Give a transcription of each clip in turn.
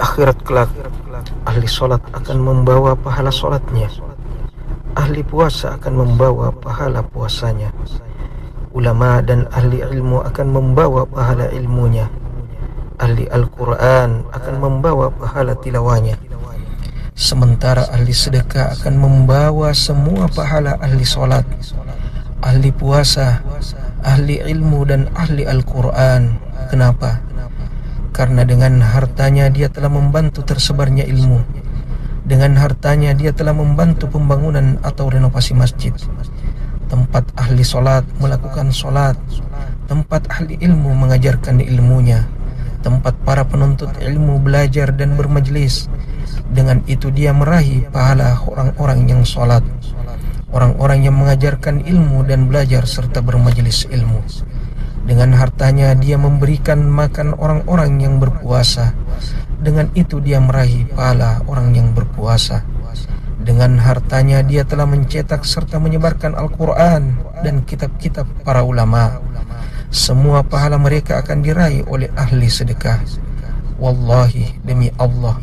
akhirat kelak, ahli solat akan membawa pahala solatnya, ahli puasa akan membawa pahala puasanya, ulama dan ahli ilmu akan membawa pahala ilmunya, ahli Al-Quran akan membawa pahala tilawahnya, sementara ahli sedekah akan membawa semua pahala ahli solat, ahli puasa, ahli ilmu dan ahli Al-Quran. Kenapa? Karena dengan hartanya dia telah membantu tersebarnya ilmu. Dengan hartanya dia telah membantu pembangunan atau renovasi masjid. Tempat ahli solat melakukan solat. Tempat ahli ilmu mengajarkan ilmunya. Tempat para penuntut ilmu belajar dan bermajlis. Dengan itu dia meraih pahala orang-orang yang solat, orang-orang yang mengajarkan ilmu dan belajar serta bermajlis ilmu. Dengan hartanya dia memberikan makan orang-orang yang berpuasa. Dengan itu dia meraih pahala orang yang berpuasa. Dengan hartanya dia telah mencetak serta menyebarkan Al-Quran dan kitab-kitab para ulama. Semua pahala mereka akan diraih oleh ahli sedekah. Wallahi, demi Allah,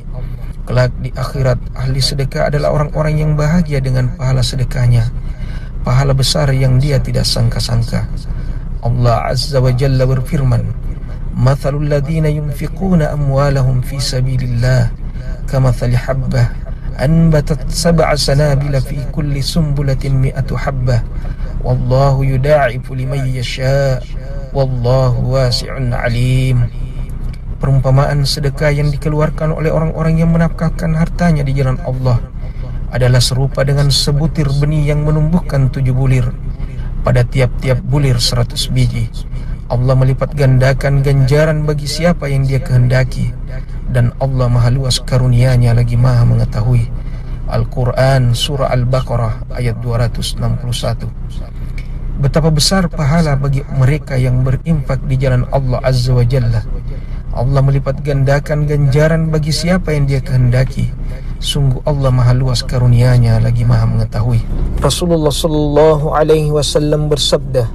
kelak di akhirat ahli sedekah adalah orang-orang yang bahagia dengan pahala sedekahnya, pahala besar yang dia tidak sangka-sangka. Allah Azza wa Jalla berfirman, "Mathalul ladzina yunfiquna amwalahum fi sabilillah kamathali habbah anbatat sab'a sanabila fi kulli sumbulatin mi'atu habbah wallahu yudha'ifu liman yasha' wallahu wasi'un alim." Perumpamaan sedekah yang dikeluarkan oleh orang-orang yang menafkahkan hartanya di jalan Allah adalah serupa dengan sebutir benih yang menumbuhkan 7 bulir. Pada tiap-tiap bulir 100 biji. Allah melipat gandakan ganjaran bagi siapa yang dia kehendaki. Dan Allah maha luas karunia-Nya lagi maha mengetahui. Al-Quran Surah Al-Baqarah ayat 261. Betapa besar pahala bagi mereka yang berinfak di jalan Allah Azza wa Jalla. Allah melipat gandakan ganjaran bagi siapa yang dia kehendaki. Sungguh Allah maha luas karunia-Nya lagi maha mengetahui. Rasulullah sallallahu alaihi wasallam bersabda,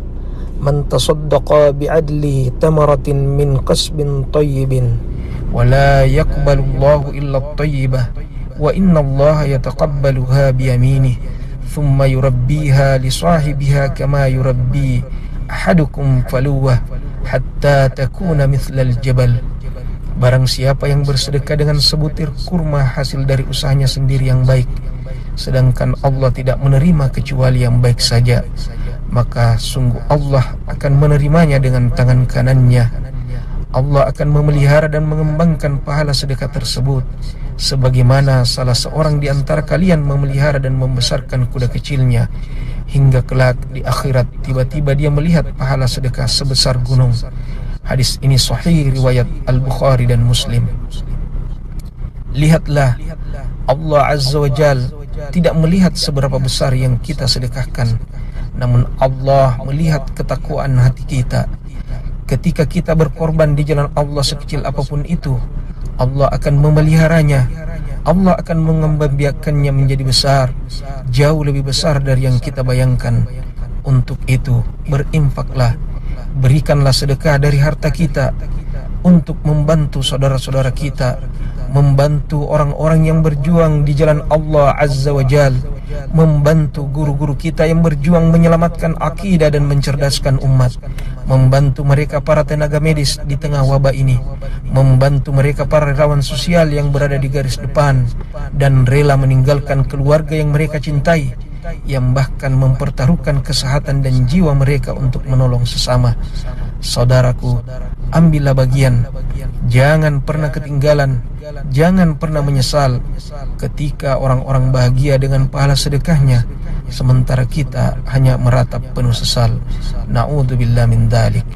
"Man tasaddaqa bi'adli tamaratin min qasbin tayyibin wa la yaqbalu Allahu illa at-tayyibah wa inna Allah yataqabbaluha bi yaminihi thumma yurabbiha li sahibiha kama yurabbi ahadukum faluwah hatta takuna mithlal jabal." Barang siapa yang bersedekah dengan sebutir kurma hasil dari usahanya sendiri yang baik, sedangkan Allah tidak menerima kecuali yang baik saja, maka sungguh Allah akan menerimanya dengan tangan kanannya. Allah akan memelihara dan mengembangkan pahala sedekah tersebut, sebagaimana salah seorang di antara kalian memelihara dan membesarkan kuda kecilnya, hingga kelak di akhirat tiba-tiba dia melihat pahala sedekah sebesar gunung. Hadis ini sahih riwayat Al-Bukhari dan Muslim. Lihatlah, Allah Azza wa Jal tidak melihat seberapa besar yang kita sedekahkan, namun Allah melihat ketakwaan hati kita. Ketika kita berkorban di jalan Allah sekecil apapun itu, Allah akan memeliharanya. Allah akan mengembangbiakannya menjadi besar, jauh lebih besar dari yang kita bayangkan. Untuk itu, berinfaklah, berikanlah sedekah dari harta kita untuk membantu saudara-saudara kita, membantu orang-orang yang berjuang di jalan Allah Azza wa Jal, membantu guru-guru kita yang berjuang menyelamatkan akidah dan mencerdaskan umat, membantu mereka para tenaga medis di tengah wabah ini, membantu mereka para relawan sosial yang berada di garis depan dan rela meninggalkan keluarga yang mereka cintai, yang bahkan mempertaruhkan kesehatan dan jiwa mereka untuk menolong sesama. Saudaraku, ambillah bagian, jangan pernah ketinggalan, jangan pernah menyesal ketika orang-orang bahagia dengan pahala sedekahnya, sementara kita hanya meratap penuh sesal. Na'udzubillah min dzalik.